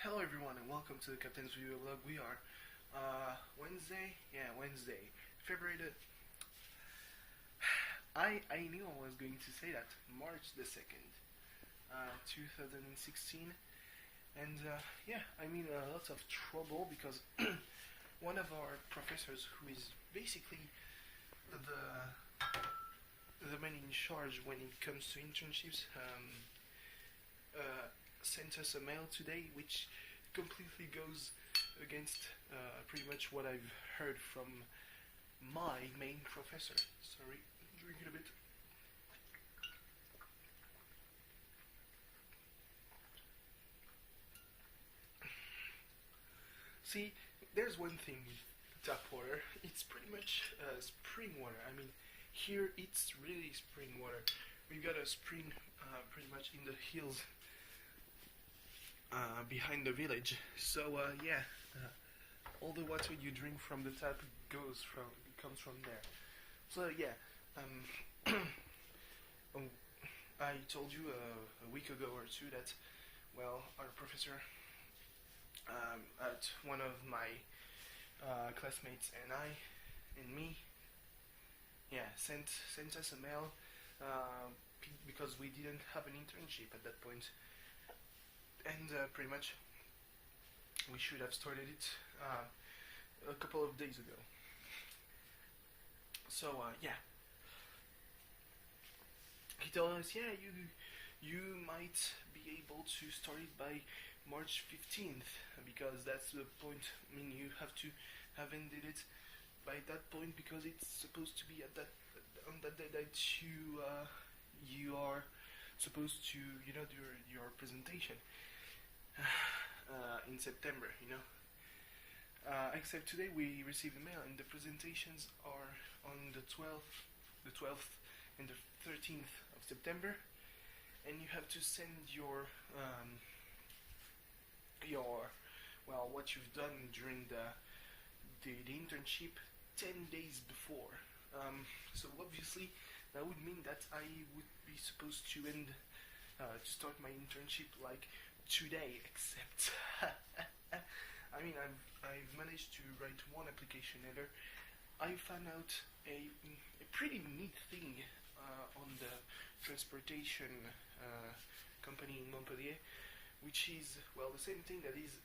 Hello everyone and welcome to the Captain's Videoweblog. We are Wednesday, February the... I knew I was going to say that, March the 2nd, 2016. And I'm in lots of trouble because one of our professors, who is basically the man in charge when it comes to internships, sent us a mail today which completely goes against pretty much what I've heard from my main professor. Sorry, drink it a bit. See, there's one thing with tap water. It's pretty much spring water. I mean, here it's really spring water. We've got a spring pretty much in the hills behind the village. So all the water you drink from the tap comes from there. So I told you a week ago or two that, well, our professor at one of my classmates and me sent us a mail because we didn't have an internship at that point, and pretty much we should have started it a couple of days ago. So he told us, you might be able to start it by March 15th, because that's the point. I mean, you have to have ended it by that point, because it's supposed to be on that day that you are supposed to do your presentation in September. Except today we received a mail and the presentations are on the 12th and the 13th of September, and you have to send your what you've done during the internship 10 days before. So obviously that would mean that I would be supposed to start my internship like today, except I mean, I've managed to write one application letter. I found out a pretty neat thing on the transportation company in Montpellier, which is, well, the same thing that is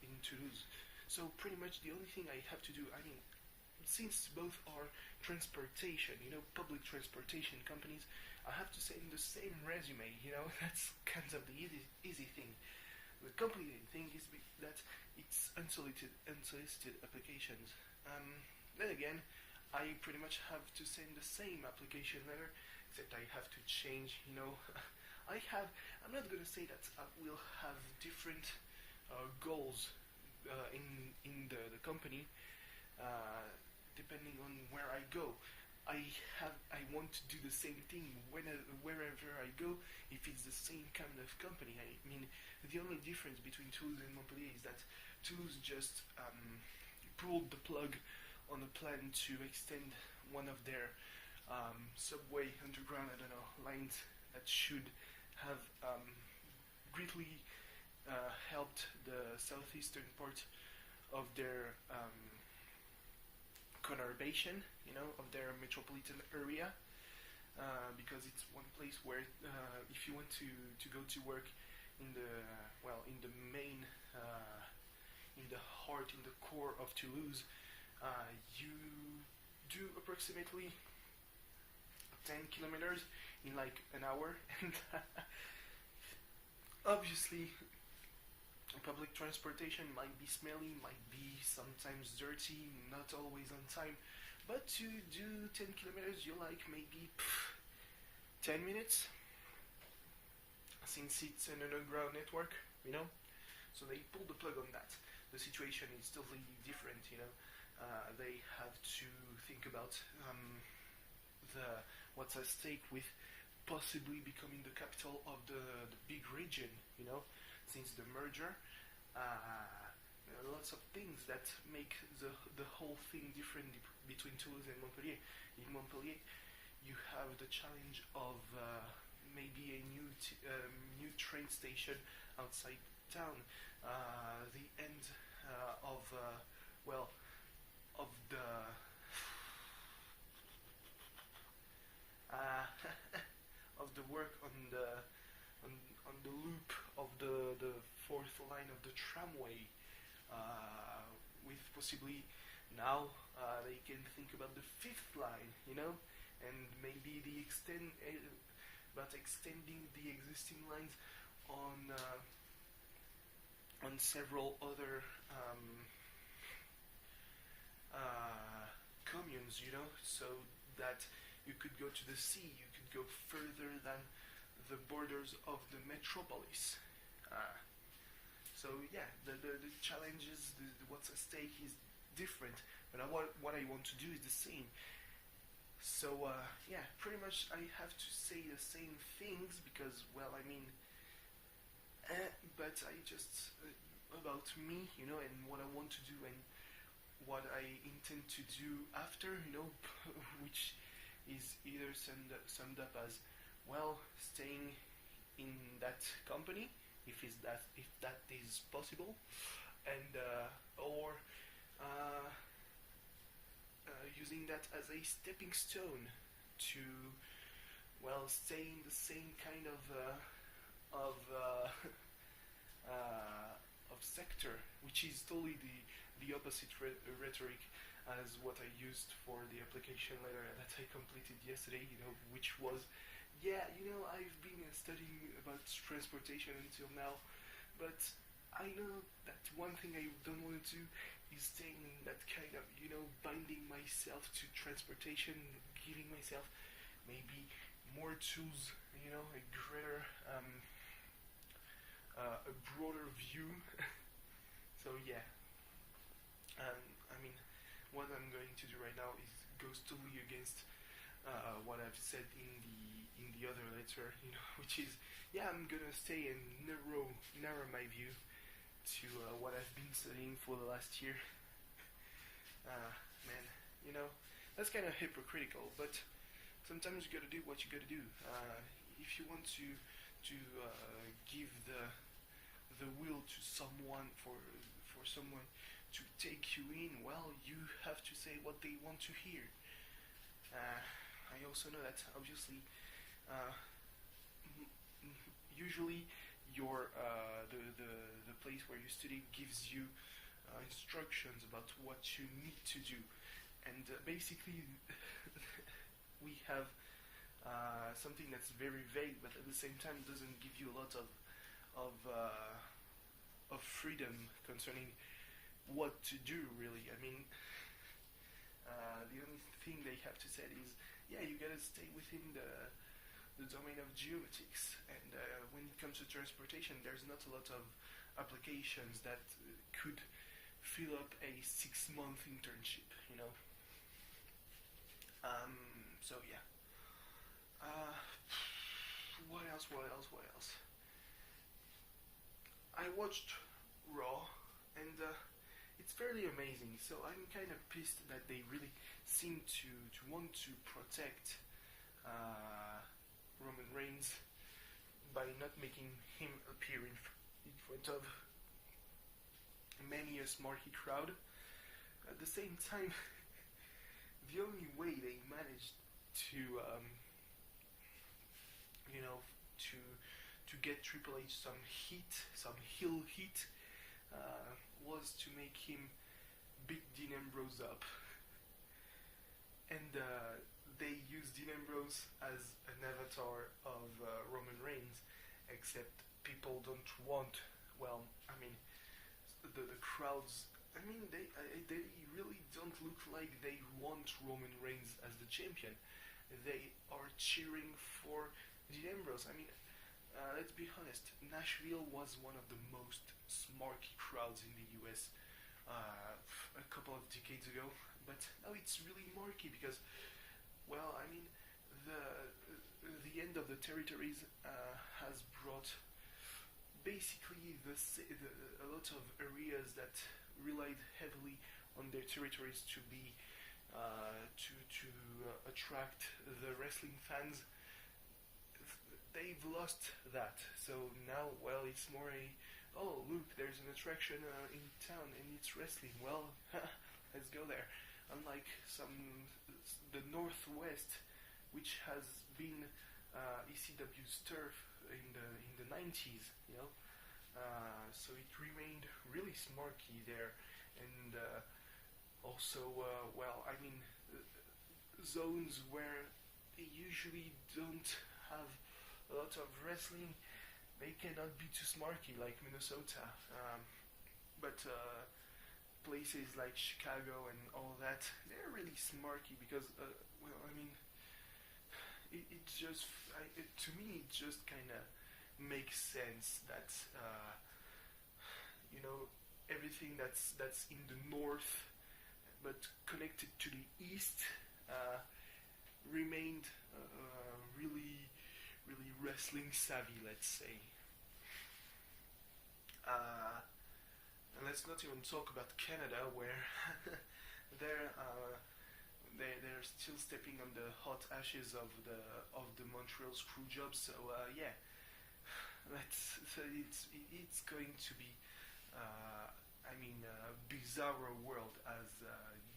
in Toulouse. So pretty much the only thing I have to do, I mean, since both are transportation, public transportation companies, I have to send the same resume. That's kind of the easy thing. The complicated thing is that it's unsolicited applications. Then again, I pretty much have to send the same application letter, except I have to change. I'm not gonna say that I will have different goals in the company, depending on where I go. I want to do the same thing wherever I go, if it's the same kind of company. I mean, the only difference between Toulouse and Montpellier is that Toulouse just pulled the plug on a plan to extend one of their subway underground, lines that should have greatly helped the southeastern part of their conurbation, of their metropolitan area, because it's one place where if you want to go to work in the main, in the heart, in the core of Toulouse, you do approximately 10 kilometers in like an hour, and obviously public transportation might be smelly, might be sometimes dirty, not always on time, but to do 10 kilometers you like maybe 10 minutes, since it's an underground network, so they pulled the plug on that. The situation is totally different. They have to think about what's at stake with possibly becoming the capital of the big region, since the merger. There are lots of things that make the whole thing different between Toulouse and Montpellier. In Montpellier, you have the challenge of maybe a new train station outside town. The end of well of the of the work on, on the loop of the fourth line of the tramway, with possibly now they can think about the fifth line, and maybe about extending the existing lines on several other communes, so that you could go to the sea, you could go further than the borders of the metropolis. So yeah, the challenges, what's at stake is different, but what I want to do is the same. So yeah, pretty much I have to say the same things because, well, I mean, but I just about me, and what I want to do and what I intend to do after, which is either summed up as, well, staying in that company if that is possible, and or using that as a stepping stone to, well, stay in the same kind of sector, which is totally the opposite rhetoric as what I used for the application letter that I completed yesterday, which was, yeah, I've been studying about transportation until now, but I know that one thing I don't want to do is staying in that kind of, binding myself to transportation, giving myself maybe more tools, a greater, a broader view. So yeah, I mean, what I'm going to do right now goes totally against what I've said in the other letter, which is, yeah, I'm gonna stay and narrow my view to what I've been studying for the last year. Man, that's kind of hypocritical, but sometimes you gotta do what you gotta do. If you want to give the will to someone for someone to take you in, well, you have to say what they want to hear. I also know that obviously, usually your the place where you study gives you instructions about what you need to do, and basically we have something that's very vague, but at the same time doesn't give you a lot of freedom concerning what to do, really. I mean, the only thing they have to say is, yeah, you gotta stay within the domain of geomatics, and when it comes to transportation, there's not a lot of applications that could fill up a 6-month internship, so yeah. What else? I watched Raw, and it's fairly amazing. So I'm kind of pissed that they really seem to want to protect Roman Reigns by not making him appear in front of many a smarky crowd. At the same time, the only way they managed to to get Triple H some heel heat, was to make him beat Dean Ambrose up, and they used Dean Ambrose as an avatar of Roman Reigns, except people don't want, well, I mean, the crowds, I mean, they really don't look like they want Roman Reigns as the champion. They are cheering for Dean Ambrose. I mean, let's be honest, Nashville was one of the most smarky crowds in the US a couple of decades ago, but now it's really murky because, well, I mean, the end of the territories has brought basically a lot of areas that relied heavily on their territories to be to attract the wrestling fans. they've lost that. So now, well, it's more a, oh look, there's an attraction in town and it's wrestling. Well, let's go there. Unlike the Northwest, which has been ECW's turf in the 90s, you know. So it remained really smarky there, and also, well, I mean, zones where they usually don't have a lot of wrestling, they cannot be too smarky, like Minnesota. But places like Chicago and all that, they're really smarky because, well, I mean, it's just, to me, it just kind of makes sense that, you know, everything that's in the north but connected to the east remained really, really wrestling savvy, let's say. And let's not even talk about Canada, where they're still stepping on the hot ashes of the Montreal screw job. So yeah, it's going to be I mean bizarre world, as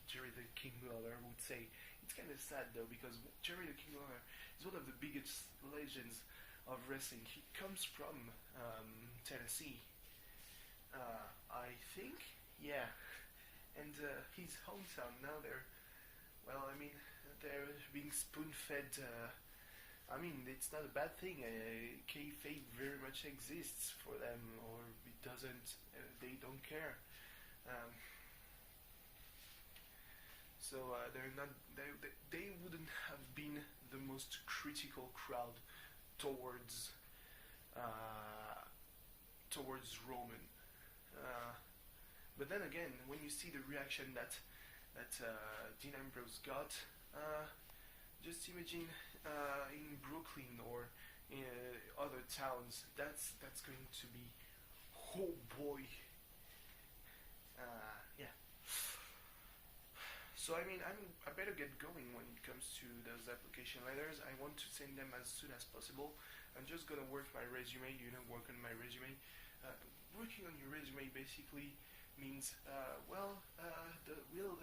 Jerry the King Lawler would say. It's kind of sad though, because Jerry the King Lawler is one of the biggest legends of wrestling. He comes from Tennessee, I think, yeah, and his hometown now well, I mean, they're being spoon-fed. I mean, it's not a bad thing. Kayfabe very much exists for them, or it doesn't. They don't care. So they're not. They wouldn't have been the most critical crowd towards Roman. But then again, when you see the reaction that Dean Ambrose got, just imagine in Brooklyn or in other towns, that's going to be, oh boy. Yeah. So I mean, I better get going when it comes to those application letters. I want to send them as soon as possible. I'm just gonna work my resume, work on my resume. Working on your resume basically means, will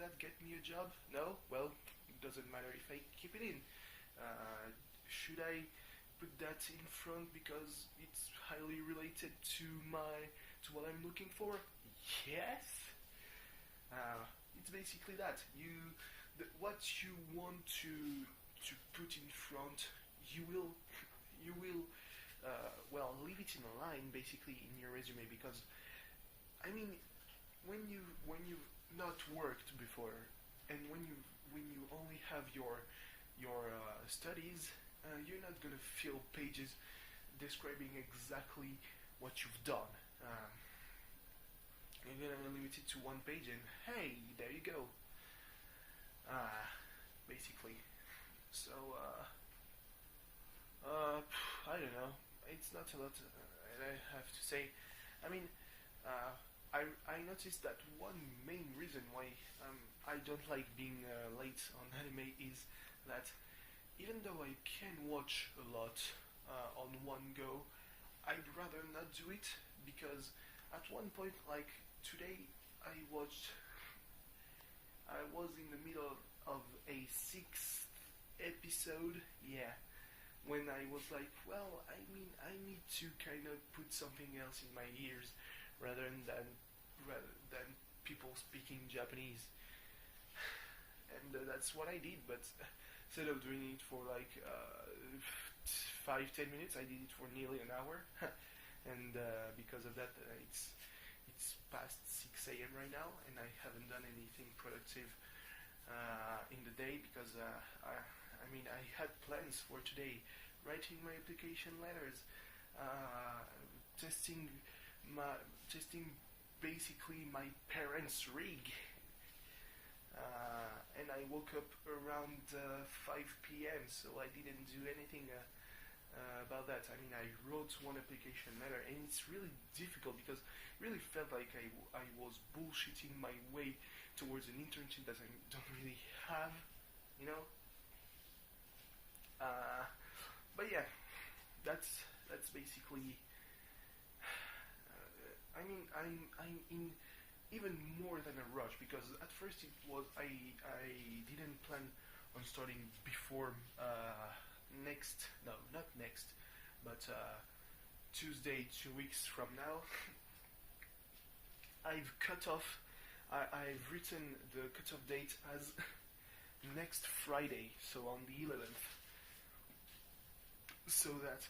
that get me a job? No? Well, it doesn't matter if I keep it in. Should I put that in front because it's highly related to what I'm looking for? Yes. It's basically that. What you want to put in front, you will well, leave it in a line basically in your resume, because I mean, when you've not worked before, and when you only have your studies, you're not gonna fill pages describing exactly what you've done. You're gonna limit it to one page, and hey, there you go. Basically. So I don't know. It's not a lot, I have to say. I mean, I noticed that one main reason why I don't like being late on anime is that even though I can watch a lot on one go, I'd rather not do it, because at one point, like today, I was in the middle of a 6th episode, yeah, when I was like, well, I mean, I need to kind of put something else in my ears rather than people speaking Japanese. And that's what I did, but instead of doing it for like 5-10 minutes, I did it for nearly an hour. And because of that, it's past 6 a.m. right now, and I haven't done anything productive in the day, because I mean, I had plans for today: writing my application letters, testing basically my parents' rig, and I woke up around 5 p.m. so I didn't do anything about that. I mean, I wrote one application letter, and it's really difficult because it really felt like I was bullshitting my way towards an internship that I don't really have, you know. But yeah, that's basically. I mean, I'm in even more than a rush because at first it was I didn't plan on starting before next, no, not next, but Tuesday 2 weeks from now. I've cut off. I've written the cutoff date as next Friday, so on the 11th, so that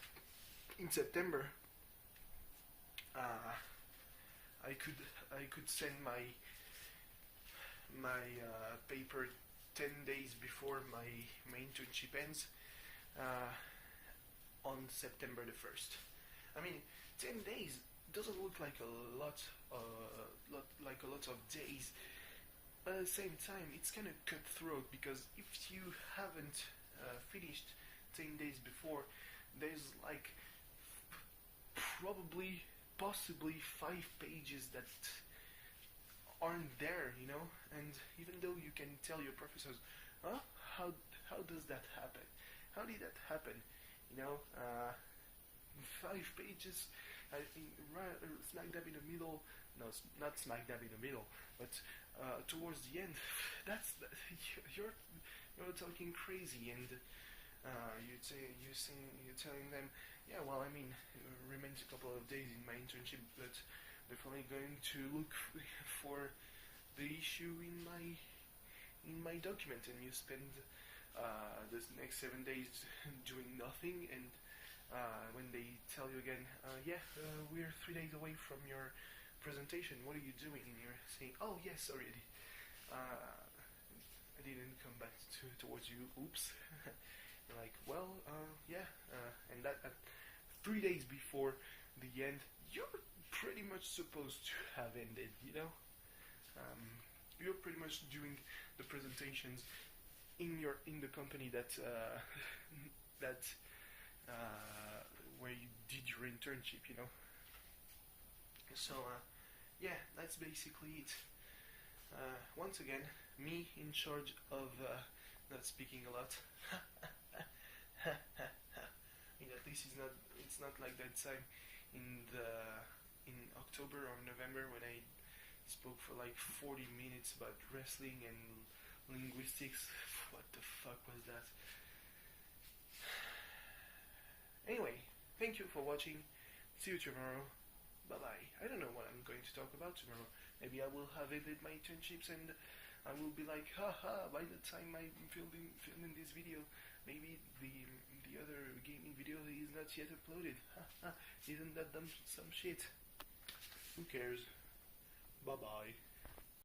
in September I could send my paper 10 days before my internship ends on September the 1st. I mean, 10 days doesn't look like a lot of days, but at the same time, it's kind of cutthroat because if you haven't finished 10 days before, there's like possibly 5 pages that aren't there, you know. And even though you can tell your professors, huh, how does that happen? How did that happen? You know, 5 pages. Right, smack dab in the middle. No, not smack dab in the middle, but towards the end. You're talking crazy, and you're telling them, yeah, well, I mean, it remains a couple of days in my internship, but definitely going to look for the issue in my document, and you spend this next 7 days doing nothing, and when they tell you again, we're 3 days away from your presentation, what are you doing? And you're saying, oh yes, already. I didn't come back towards you, oops. You're like, well, and that at 3 days before the end, you're pretty much supposed to have ended, you know? You're pretty much doing the presentations in the company that where you did your internship, you know. So that's basically it. Once again, me in charge of not speaking a lot. I mean, at least it's not like that time in October or November when I spoke for like 40 minutes about wrestling and linguistics. What the fuck was that? Anyway, thank you for watching. See you tomorrow. Bye bye. I don't know what I'm going to talk about tomorrow. Maybe I will have ended my internships and I will be like, haha, by the time I'm filming this video, maybe the other gaming video is not yet uploaded. Isn't that some shit? Who cares? Bye bye.